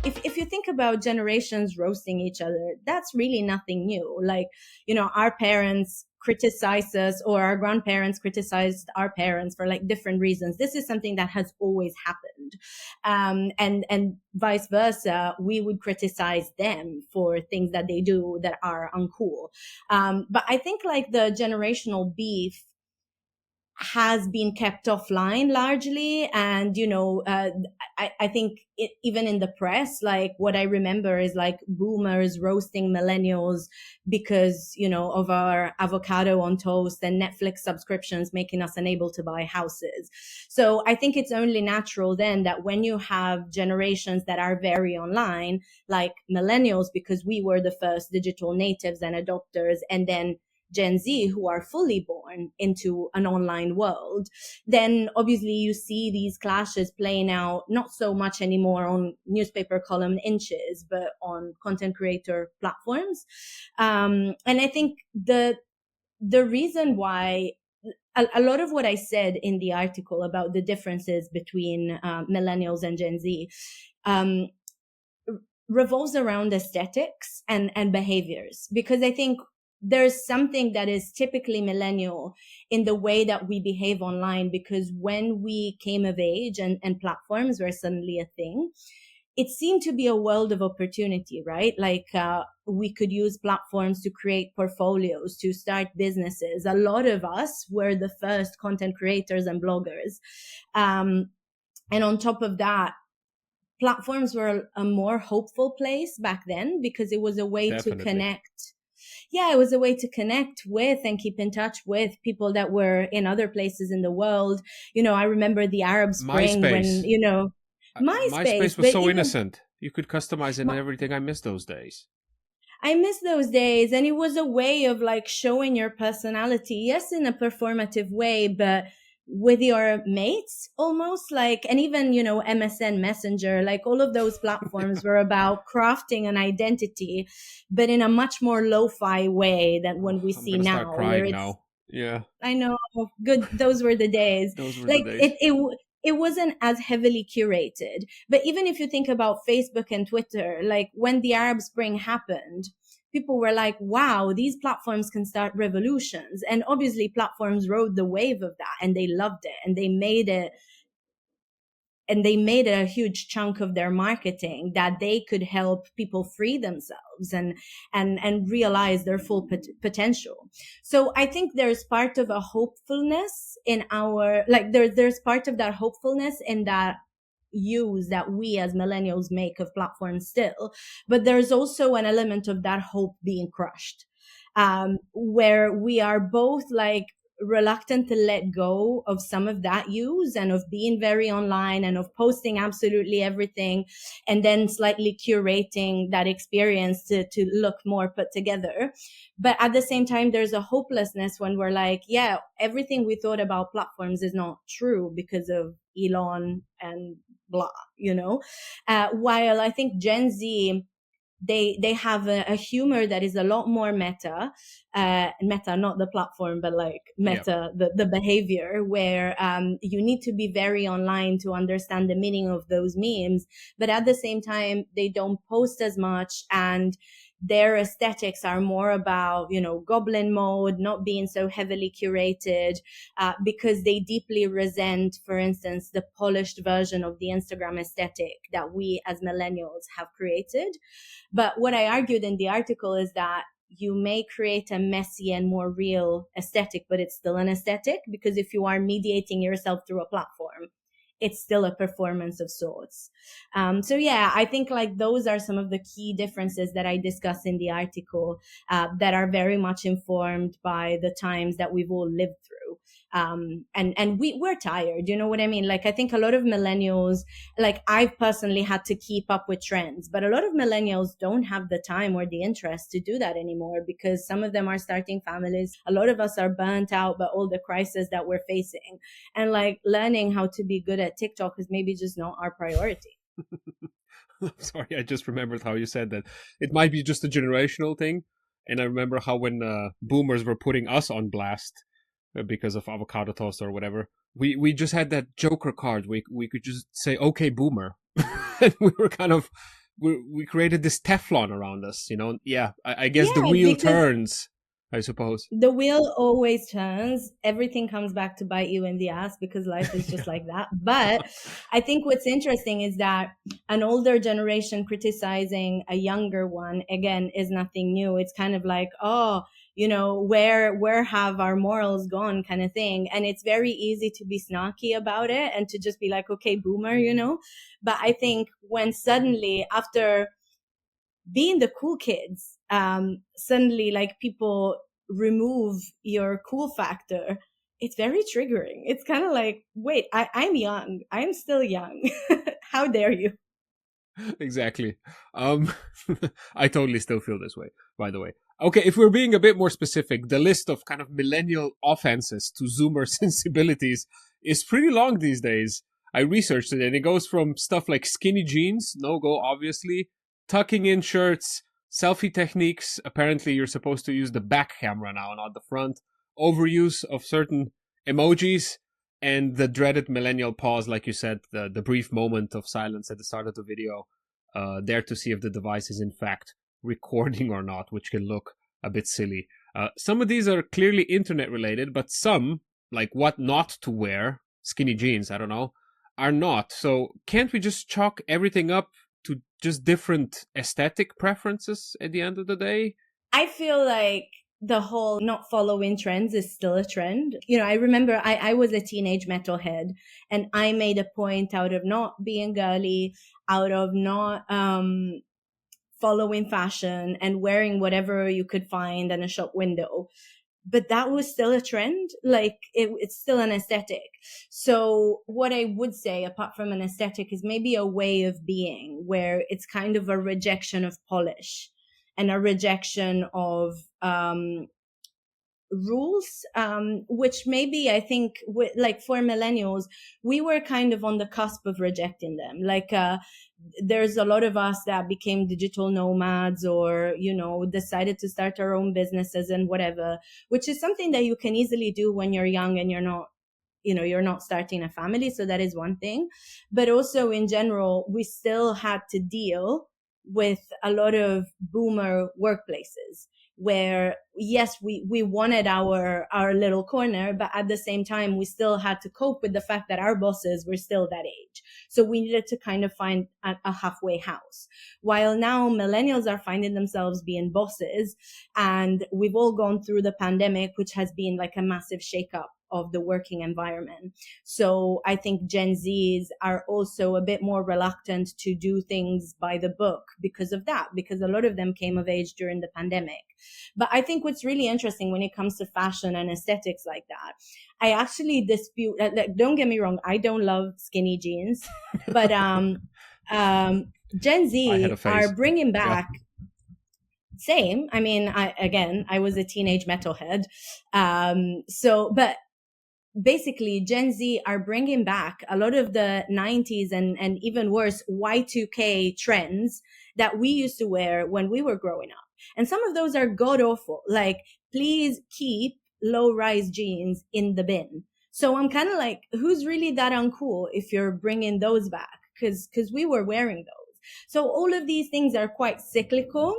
if you think about generations roasting each other, that's really nothing new. Like, our parents criticized us, or our grandparents criticized our parents for like different reasons. This is something that has always happened. And vice versa, we would criticize them for things that they do that are uncool. But I think like the generational beef has been kept offline largely. And, I think even in the press, like what I remember is like boomers roasting millennials because, of our avocado on toast and Netflix subscriptions making us unable to buy houses. So I think it's only natural then that when you have generations that are very online, like millennials, because we were the first digital natives and adopters, and then Gen Z, who are fully born into an online world, then obviously you see these clashes playing out not so much anymore on newspaper column inches, but on content creator platforms. And I think the reason why a lot of what I said in the article about the differences between millennials and Gen Z revolves around aesthetics and behaviors, because I think there's something that is typically millennial in the way that we behave online, because when we came of age and platforms were suddenly a thing, it seemed to be a world of opportunity, right? Like we could use platforms to create portfolios, to start businesses. A lot of us were the first content creators and bloggers. And on top of that, platforms were a more hopeful place back then, because it was a way Definitely. to connect. Yeah, it was a way to connect with and keep in touch with people that were in other places in the world. I remember the Arab Spring MySpace. when, MySpace was but so even innocent. You could customize it and everything. I miss those days. I miss those days. And it was a way of like showing your personality, yes, in a performative way, but with your mates almost, like, and even, MSN Messenger, like all of those platforms were about crafting an identity, but in a much more lo-fi way than when we I'm see gonna start now, where crying it's, now. Yeah, I know, good. Those were the days. those were the Like days. it wasn't as heavily curated. But even if you think about Facebook and Twitter, like when the Arab Spring happened, people were like, wow, these platforms can start revolutions. And obviously platforms rode the wave of that, and they loved it, and they made a huge chunk of their marketing that they could help people free themselves and realize their full potential. So I think there's part of a hopefulness in there's part of that hopefulness in that use that we as millennials make of platforms still, but there's also an element of that hope being crushed, where we are both like reluctant to let go of some of that use and of being very online and of posting absolutely everything, and then slightly curating that experience to look more put together. But at the same time, there's a hopelessness when we're like, yeah, everything we thought about platforms is not true because of Elon and blah, while I think Gen Z, they have a humor that is a lot more meta, not the platform, but like meta, the behavior, where you need to be very online to understand the meaning of those memes. But at the same time, they don't post as much, and their aesthetics are more about, goblin mode, not being so heavily curated, because they deeply resent, for instance, the polished version of the Instagram aesthetic that we as millennials have created. But what I argued in the article is that you may create a messy and more real aesthetic, but it's still an aesthetic, because if you are mediating yourself through a platform, it's still a performance of sorts. So yeah, I think like those are some of the key differences that I discuss in the article, that are very much informed by the times that we've all lived through. And we're tired, you know what I mean? Like, I think a lot of millennials, like I've personally had to keep up with trends, but a lot of millennials don't have the time or the interest to do that anymore, because some of them are starting families. A lot of us are burnt out by all the crises that we're facing. And like learning how to be good at TikTok is maybe just not our priority. Sorry, I just remembered how you said that. It might be just a generational thing. And I remember how when boomers were putting us on blast because of avocado toast or whatever, we just had that Joker card. We could just say, okay, boomer. And we were kind of we created this Teflon around us, you know. Yeah, I guess the Yeah, wheel because turns, I suppose. the wheel always turns. Everything comes back to bite you in the ass because life is just like that. But I think what's interesting is that an older generation criticizing a younger one, again, is nothing new. It's kind of like, oh, you know, where have our morals gone kind of thing. And it's very easy to be snarky about it and to just be like, okay, boomer, you know. But I think when suddenly after being the cool kids, suddenly like people remove your cool factor, it's very triggering. It's kind of like, wait, I'm young. I'm still young. How dare you? Exactly. Um, I totally still feel this way, by the way. Okay, if we're being a bit more specific, the list of kind of millennial offenses to Zoomer sensibilities is pretty long these days. I researched it, and it goes from stuff like skinny jeans, no go, obviously, tucking in shirts, selfie techniques. Apparently, you're supposed to use the back camera now, not the front. Overuse of certain emojis, and the dreaded millennial pause, like you said, the brief moment of silence at the start of the video, there to see if the device is in fact recording or not, which can look a bit silly. Some of these are clearly internet related, but some, like what not to wear, skinny jeans, I don't know, are not. So can't we just chalk everything up to just different aesthetic preferences at the end of the day? I feel like the whole not following trends is still a trend. You know, I remember I was a teenage metalhead and I made a point out of not being girly, out of not following fashion and wearing whatever you could find in a shop window. But that was still a trend. Like it's still an aesthetic. So what I would say, apart from an aesthetic, is maybe a way of being where it's kind of a rejection of polish and a rejection of rules, which maybe I think like for millennials, we were kind of on the cusp of rejecting them. Like, there's a lot of us that became digital nomads or, you know, decided to start our own businesses and whatever, which is something that you can easily do when you're young and you're not, you know, you're not starting a family. So that is one thing. But also in general, we still had to deal with a lot of boomer workplaces where yes, we wanted our little corner, but at the same time, we still had to cope with the fact that our bosses were still that age. So we needed to kind of find a halfway house. While now millennials are finding themselves being bosses, and we've all gone through the pandemic, which has been like a massive shakeup of the working environment. So I think Gen Zs are also a bit more reluctant to do things by the book because of that, because a lot of them came of age during the pandemic. But I think what's really interesting when it comes to fashion and aesthetics like that, I actually dispute, like, don't get me wrong, I don't love skinny jeans, but Gen I had a Z phase. are bringing Yeah. back same. I mean, I was a teenage metalhead. But basically Gen Z are bringing back a lot of the 90s and even worse Y2K trends that we used to wear when we were growing up. And some of those are god awful. Like, please keep low rise jeans in the bin. So I'm kind of like, who's really that uncool if you're bringing those back? Cause we were wearing those. So all of these things are quite cyclical.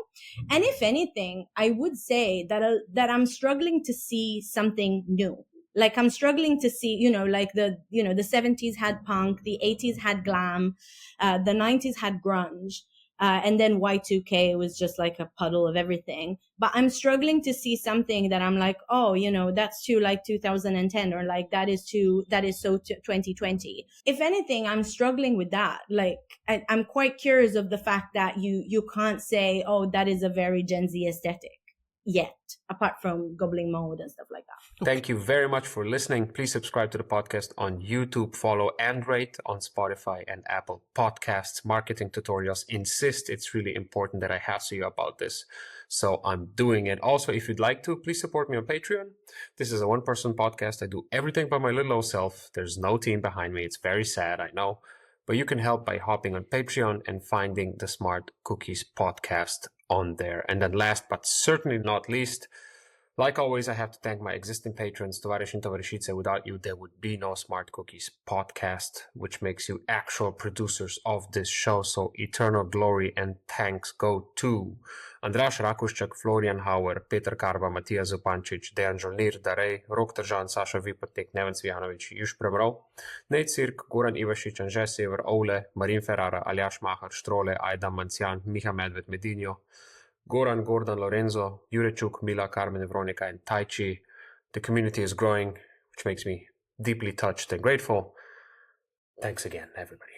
And if anything, I would say that I'm struggling to see something new. Like I'm struggling to see, you know, like the 70s had punk, the 80s had glam, the 90s had grunge. And then Y2K was just like a puddle of everything. But I'm struggling to see something that I'm like, oh, you know, that's too like 2010, or like that is so 2020. If anything, I'm struggling with that. Like I'm quite curious of the fact that you can't say, oh, that is a very Gen Z aesthetic yet, apart from gobbling mode and stuff like that. Thank you very much for listening. Please subscribe to the podcast on YouTube, follow and rate on Spotify and Apple Podcasts. Marketing Tutorials insist it's really important that I hassle you about this. So I'm doing it. Also, if you'd like to, please support me on Patreon. This is a one-person podcast. I do everything by my little old self. There's no team behind me. It's very sad, I know. But you can help by hopping on Patreon and finding the Smart Cookies podcast on there. And then last but certainly not least, Like always, I have to thank my existing patrons, Tovarish and Tovarishice. Without you, there would be no Smart Cookies podcast, which makes you actual producers of this show. So eternal glory and thanks go to Andraš Rakuščak, Florian Hauer, Peter Karba, Matija Zupančič, Dejan Žolnir, Darej, Rok Tržan, Saša Vipotnik, Neven Cvijanović, Juš prebral, Nate Cirk, Goran Ivašić, Anže Sever, Ole, Marin Ferrara, Aljaš Mahar, Štrole, Ajda Mancian, Miha Medved, Medinjo, Goran, Gordon, Lorenzo, Jurečuk, Mila, Carmen, Veronica, and Taichi. The community is growing, which makes me deeply touched and grateful. Thanks again, everybody.